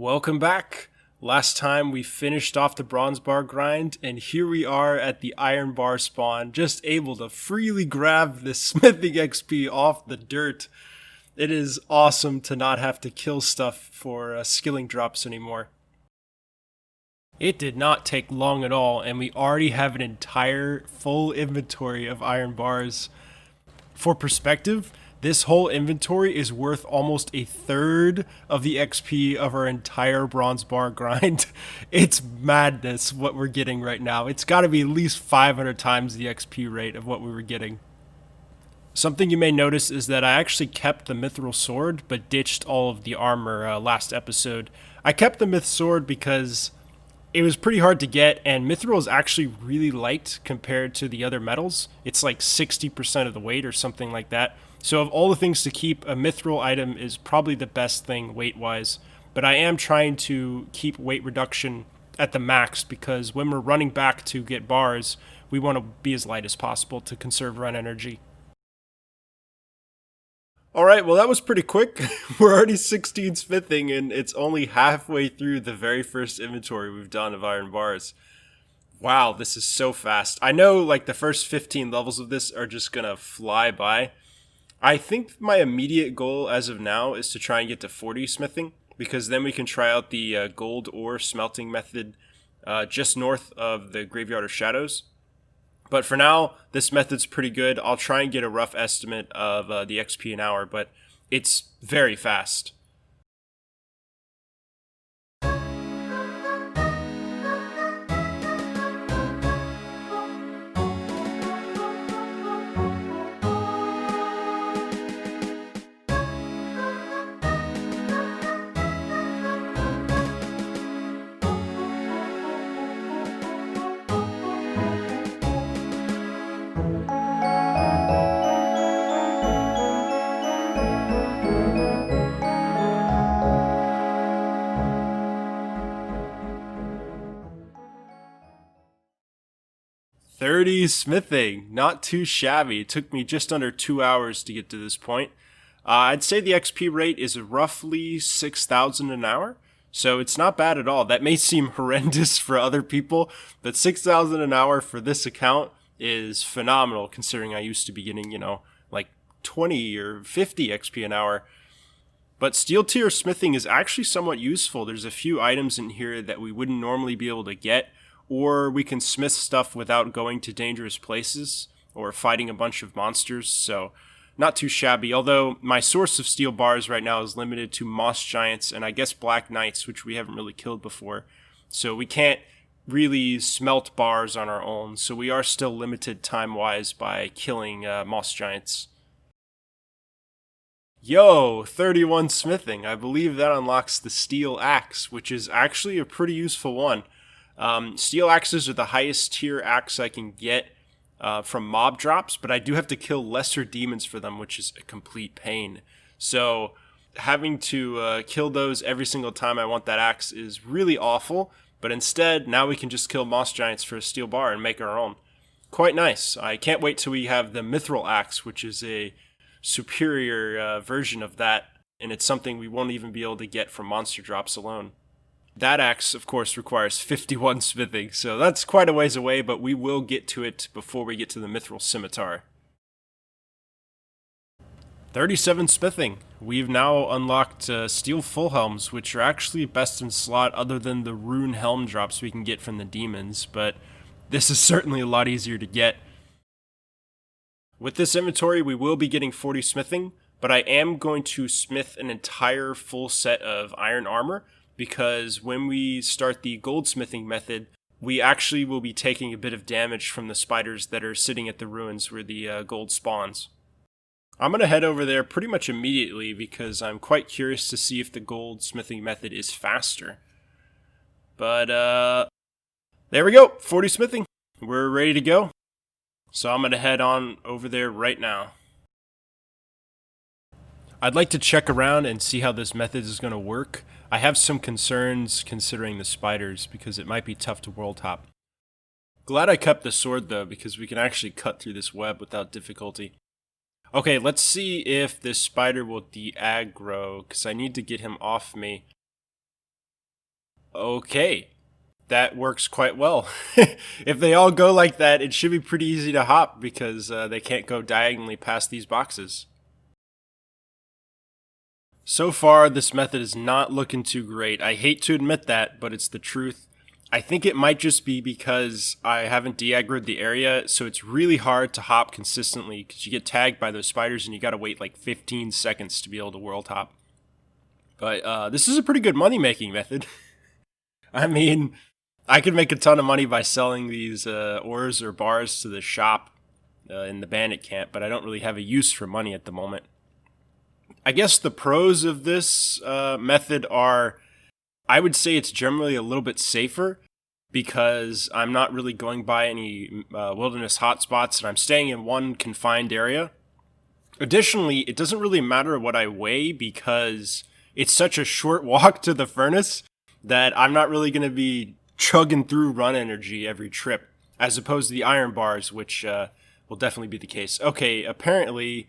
Welcome back. Last time we finished off the bronze bar grind, and here we are at the iron bar spawn, just able to freely grab the smithing XP off the dirt. It is awesome to not have to kill stuff for skilling drops anymore. It did not take long at all, and we already have an entire full inventory of iron bars. For perspective, this whole inventory is worth almost a third of the XP of our entire bronze bar grind. It's madness what we're getting right now. It's got to be at least 500 times the XP rate of what we were getting. Something you may notice is that I actually kept the mithril sword, but ditched all of the armor last episode. I kept the myth sword because it was pretty hard to get, and mithril is actually really light compared to the other metals. It's like 60% of the weight or something like that. So of all the things to keep, a mithril item is probably the best thing weight-wise. But I am trying to keep weight reduction at the max because when we're running back to get bars, we want to be as light as possible to conserve run energy. Alright, well that was pretty quick. We're already 16 smithing and it's only halfway through the very first inventory we've done of iron bars. Wow, this is so fast. I know like the first 15 levels of this are just gonna fly by. I think my immediate goal as of now is to try and get to 40 smithing, because then we can try out the gold ore smelting method just north of the Graveyard of Shadows. But for now, this method's pretty good. I'll try and get a rough estimate of the XP an hour, but it's very fast. "30 smithing, not too shabby. It took me just under 2 hours to get to this point. I'd say the XP rate is roughly 6,000 an hour, so it's not bad at all. That may seem horrendous for other people, but 6,000 an hour for this account is phenomenal considering I used to be getting, like 20 or 50 XP an hour. But steel tier smithing is actually somewhat useful. There's a few items in here that we wouldn't normally be able to get, or we can smith stuff without going to dangerous places or fighting a bunch of monsters, so not too shabby. Although my source of steel bars right now is limited to moss giants and I guess black knights, which we haven't really killed before. So we can't really smelt bars on our own, so we are still limited time-wise by killing moss giants. Yo, 31 smithing. I believe that unlocks the steel axe, which is actually a pretty useful one. Steel axes are the highest tier axe I can get from mob drops, but I do have to kill lesser demons for them, which is a complete pain. So having to kill those every single time I want that axe is really awful, but instead now we can just kill moss giants for a steel bar and make our own. Quite nice. I can't wait till we have the mithril axe, which is a superior version of that, and it's something we won't even be able to get from monster drops alone. That axe, of course, requires 51 smithing, so that's quite a ways away, but we will get to it before we get to the mithril scimitar. 37 smithing. We've now unlocked steel full helms, which are actually best in slot other than the rune helm drops we can get from the demons, but this is certainly a lot easier to get. With this inventory, we will be getting 40 smithing, but I am going to smith an entire full set of iron armor, because when we start the goldsmithing method, we actually will be taking a bit of damage from the spiders that are sitting at the ruins where the gold spawns. I'm going to head over there pretty much immediately because I'm quite curious to see if the goldsmithing method is faster. But, there we go, 40 smithing. We're ready to go. So I'm going to head on over there right now. I'd like to check around and see how this method is going to work. I have some concerns considering the spiders because it might be tough to world hop. Glad I kept the sword though, because we can actually cut through this web without difficulty. Okay, let's see if this spider will de-aggro, because I need to get him off me. Okay, that works quite well. If they all go like that, it should be pretty easy to hop because they can't go diagonally past these boxes. So far, this method is not looking too great. I hate to admit that, but it's the truth. I think it might just be because I haven't de-aggroed the area, so it's really hard to hop consistently because you get tagged by those spiders and you gotta wait like 15 seconds to be able to world hop. But this is a pretty good money-making method. I mean, I could make a ton of money by selling these ores or bars to the shop in the bandit camp, but I don't really have a use for money at the moment. I guess the pros of this method are, I would say it's generally a little bit safer because I'm not really going by any wilderness hotspots and I'm staying in one confined area. Additionally, it doesn't really matter what I weigh because it's such a short walk to the furnace that I'm not really going to be chugging through run energy every trip, as opposed to the iron bars, which will definitely be the case. Okay, apparently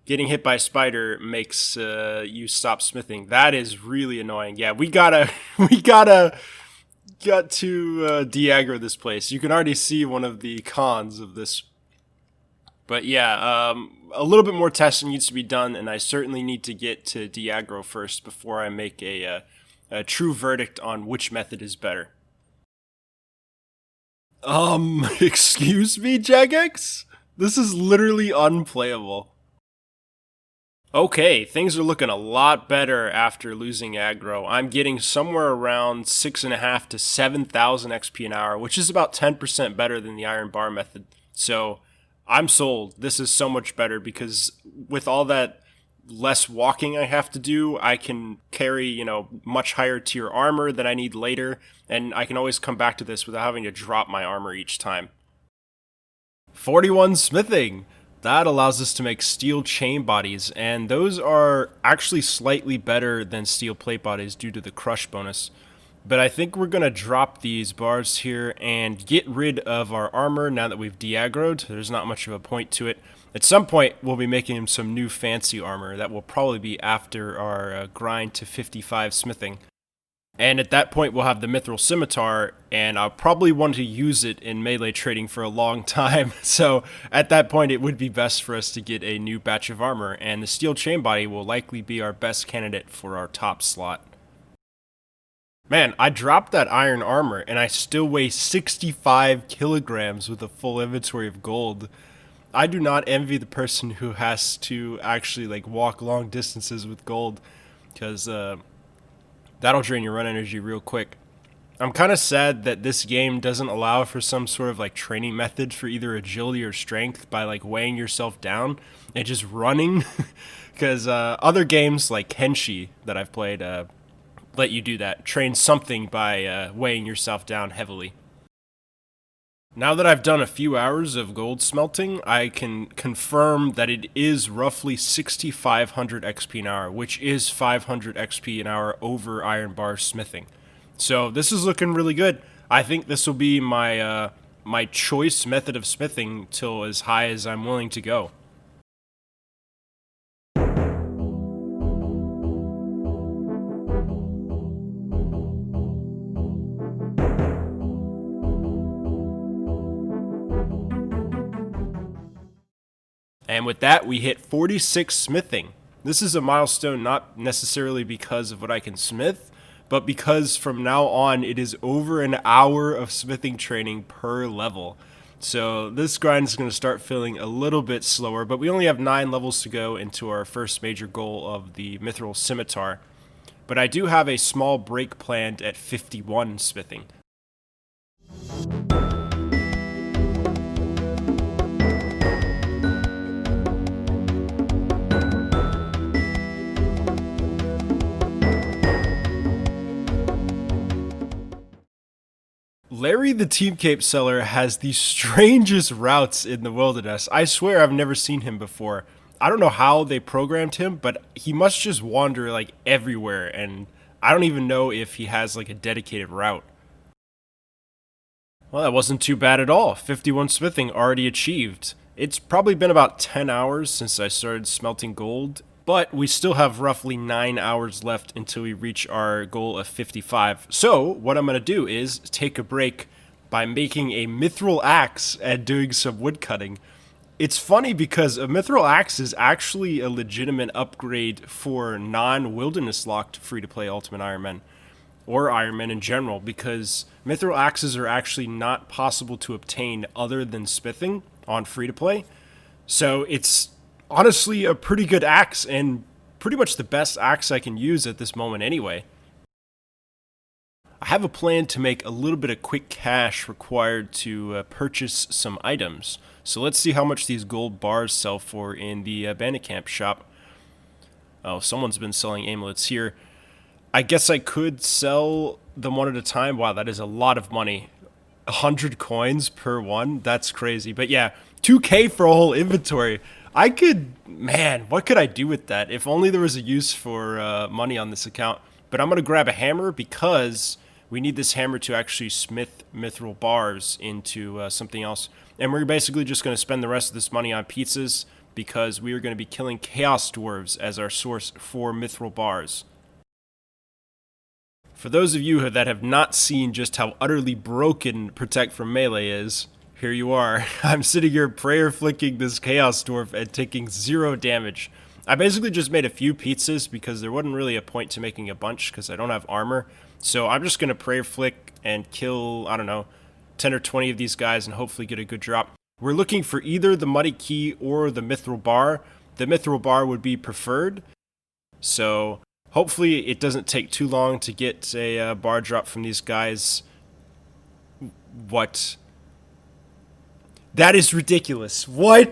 getting hit by a spider makes you stop smithing. That is really annoying. Yeah, we got to de-aggro this place. You can already see one of the cons of this. But yeah, a little bit more testing needs to be done, and I certainly need to get to de-aggro first before I make a true verdict on which method is better. Excuse me, Jagex? This is literally unplayable. Okay, things are looking a lot better after losing aggro. I'm getting somewhere around 6.5 to 7,000 XP an hour, which is about 10% better than the iron bar method. So I'm sold. This is so much better because with all that less walking I have to do, I can carry, much higher tier armor that I need later, and I can always come back to this without having to drop my armor each time. 41 smithing! That allows us to make steel chain bodies, and those are actually slightly better than steel plate bodies due to the crush bonus. But I think we're going to drop these bars here and get rid of our armor now that we've de-aggroed. There's not much of a point to it. At some point, we'll be making some new fancy armor that will probably be after our grind to 55 smithing. And at that point, we'll have the mithril scimitar, and I'll probably want to use it in melee trading for a long time. So at that point, it would be best for us to get a new batch of armor, and the steel chain body will likely be our best candidate for our top slot. Man, I dropped that iron armor, and I still weigh 65 kilograms with a full inventory of gold. I do not envy the person who has to actually walk long distances with gold, because that'll drain your run energy real quick. I'm kind of sad that this game doesn't allow for some sort of training method for either agility or strength by weighing yourself down and just running, because other games like Kenshi that I've played let you do that, train something by weighing yourself down heavily. Now that I've done a few hours of gold smelting, I can confirm that it is roughly 6,500 XP an hour, which is 500 XP an hour over iron bar smithing. So this is looking really good. I think this will be my my choice method of smithing till as high as I'm willing to go. And with that, we hit 46 smithing. This is a milestone not necessarily because of what I can smith, but because from now on it is over an hour of smithing training per level. So this grind is going to start feeling a little bit slower, but we only have 9 levels to go into our first major goal of the mithril scimitar. But I do have a small break planned at 51 smithing. Larry the Team Cape Seller has the strangest routes in the wilderness. I swear I've never seen him before. I don't know how they programmed him, but he must just wander everywhere, and I don't even know if he has a dedicated route. Well, that wasn't too bad at all. 51 smithing already achieved. It's probably been about 10 hours since I started smelting gold, But we still have roughly 9 hours left until we reach our goal of 55. So what I'm going to do is take a break by making a mithril axe and doing some wood cutting. It's funny because a mithril axe is actually a legitimate upgrade for non-wilderness locked free-to-play Ultimate Iron Man, or Iron Man in general, because mithril axes are actually not possible to obtain other than smithing on free-to-play. So it's honestly a pretty good axe, and pretty much the best axe I can use at this moment anyway. I have a plan to make a little bit of quick cash required to purchase some items. So let's see how much these gold bars sell for in the bandit camp shop. Oh, someone's been selling amulets here. I guess I could sell them one at a time. Wow, that is a lot of money. 100 coins per one? That's crazy. But yeah, 2k for a whole inventory. I could, man, what could I do with that? If only there was a use for money on this account. But I'm going to grab a hammer because we need this hammer to actually smith mithril bars into something else. And we're basically just going to spend the rest of this money on pizzas because we are going to be killing chaos dwarves as our source for mithril bars. For those of you that have not seen just how utterly broken Protect from Melee is, here you are. I'm sitting here prayer flicking this chaos dwarf and taking 0 damage. I basically just made a few pizzas because there wasn't really a point to making a bunch because I don't have armor. So I'm just going to prayer flick and kill, I don't know, 10 or 20 of these guys and hopefully get a good drop. We're looking for either the muddy key or the mithril bar. The mithril bar would be preferred. So hopefully it doesn't take too long to get a bar drop from these guys. What? That is ridiculous. What?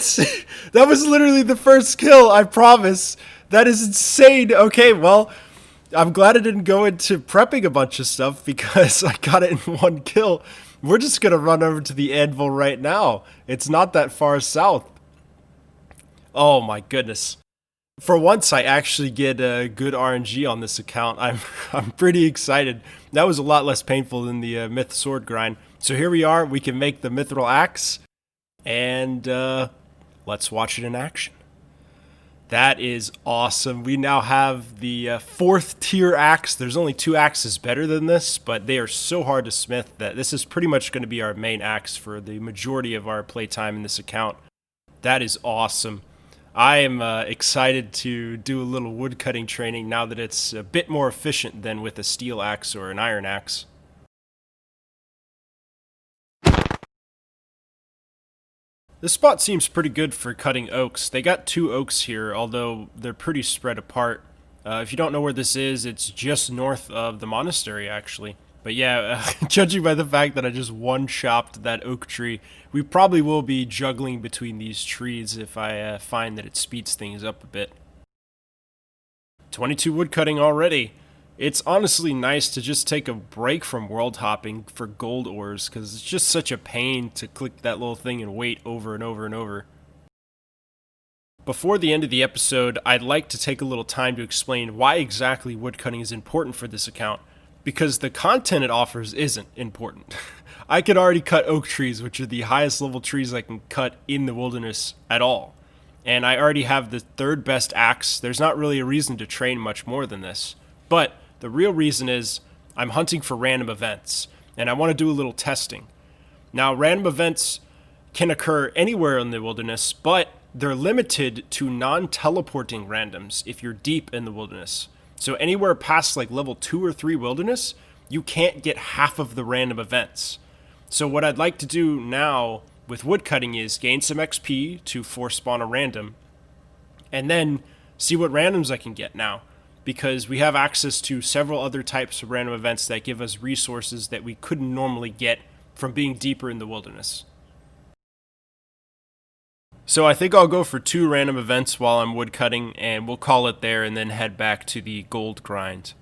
That was literally the first kill, I promise. That is insane. Okay, well, I'm glad I didn't go into prepping a bunch of stuff because I got it in one kill. We're just going to run over to the anvil right now. It's not that far south. Oh my goodness. For once, I actually get a good RNG on this account. I'm pretty excited. That was a lot less painful than the myth sword grind. So here we are. We can make the mithril axe. And let's watch it in action. That is awesome. We now have the 4th tier axe. There's only 2 axes better than this, but they are so hard to smith that this is pretty much going to be our main axe for the majority of our playtime in this account. That is awesome. I am excited to do a little woodcutting training now that it's a bit more efficient than with a steel axe or an iron axe. This spot seems pretty good for cutting oaks. They got 2 oaks here, although they're pretty spread apart. If you don't know where this is, it's just north of the monastery, actually. But yeah, judging by the fact that I just one-chopped that oak tree, we probably will be juggling between these trees if I find that it speeds things up a bit. 22 woodcutting already. It's honestly nice to just take a break from world hopping for gold ores, because it's just such a pain to click that little thing and wait over and over and over. Before the end of the episode, I'd like to take a little time to explain why exactly woodcutting is important for this account, because the content it offers isn't important. I could already cut oak trees, which are the highest level trees I can cut in the wilderness at all. And I already have the 3rd best axe. There's not really a reason to train much more than this. But the real reason is I'm hunting for random events, and I want to do a little testing. Now, random events can occur anywhere in the wilderness, but they're limited to non-teleporting randoms if you're deep in the wilderness. So anywhere past like level 2 or 3 wilderness, you can't get half of the random events. So what I'd like to do now with woodcutting is gain some XP to force spawn a random, and then see what randoms I can get now, because we have access to several other types of random events that give us resources that we couldn't normally get from being deeper in the wilderness. So I think I'll go for 2 random events while I'm woodcutting, and we'll call it there and then head back to the gold grind.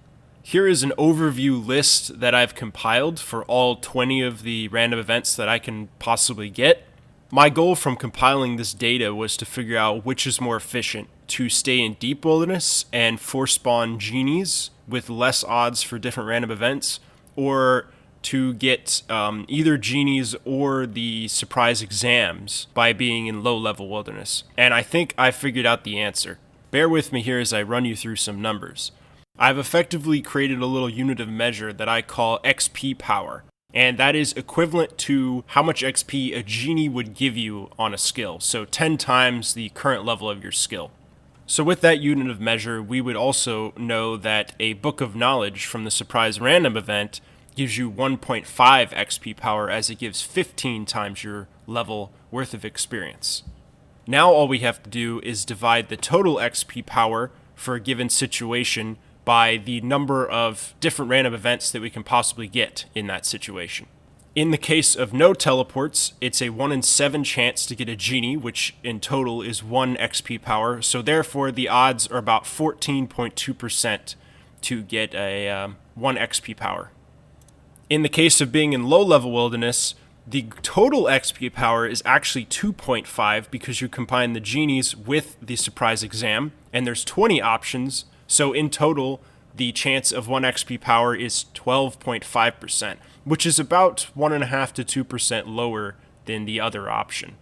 Here is an overview list that I've compiled for all 20 of the random events that I can possibly get. My goal from compiling this data was to figure out which is more efficient, to stay in deep wilderness and force spawn genies with less odds for different random events, or to get either genies or the surprise exams by being in low level wilderness. And I think I figured out the answer. bear with me here as I run you through some numbers. I've effectively created a little unit of measure that I call XP power, and that is equivalent to how much XP a genie would give you on a skill, so 10 times the current level of your skill. So with that unit of measure, we would also know that a book of knowledge from the surprise random event gives you 1.5 XP power, as it gives 15 times your level worth of experience. Now all we have to do is divide the total XP power for a given situation by the number of different random events that we can possibly get in that situation. In the case of no teleports, it's a 1 in 7 chance to get a genie, which in total is 1 XP power, so therefore the odds are about 14.2% to get a 1 XP power. In the case of being in low-level wilderness, the total XP power is actually 2.5 because you combine the genies with the surprise exam, and there's 20 options, so in total, the chance of 1 XP power is 12.5%, which is about 1.5 to 2% lower than the other option.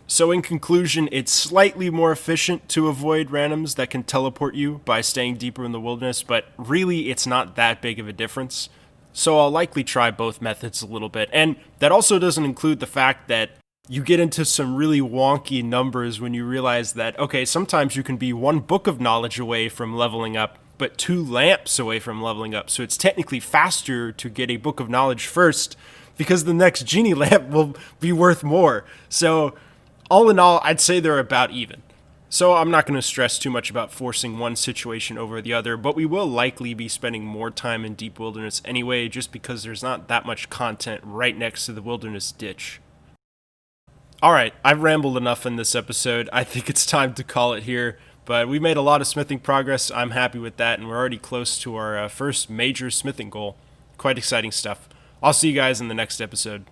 So in conclusion, it's slightly more efficient to avoid randoms that can teleport you by staying deeper in the wilderness, but really it's not that big of a difference. So I'll likely try both methods a little bit. And that also doesn't include the fact that you get into some really wonky numbers when you realize that, okay, sometimes you can be 1 book of knowledge away from leveling up, but 2 lamps away from leveling up. So it's technically faster to get a book of knowledge first because the next genie lamp will be worth more. So all in all, I'd say they're about even. So I'm not going to stress too much about forcing one situation over the other, but we will likely be spending more time in deep wilderness anyway, just because there's not that much content right next to the wilderness ditch. Alright, I've rambled enough in this episode. I think it's time to call it here, but we made a lot of smithing progress. I'm happy with that, and we're already close to our first major smithing goal. Quite exciting stuff. I'll see you guys in the next episode.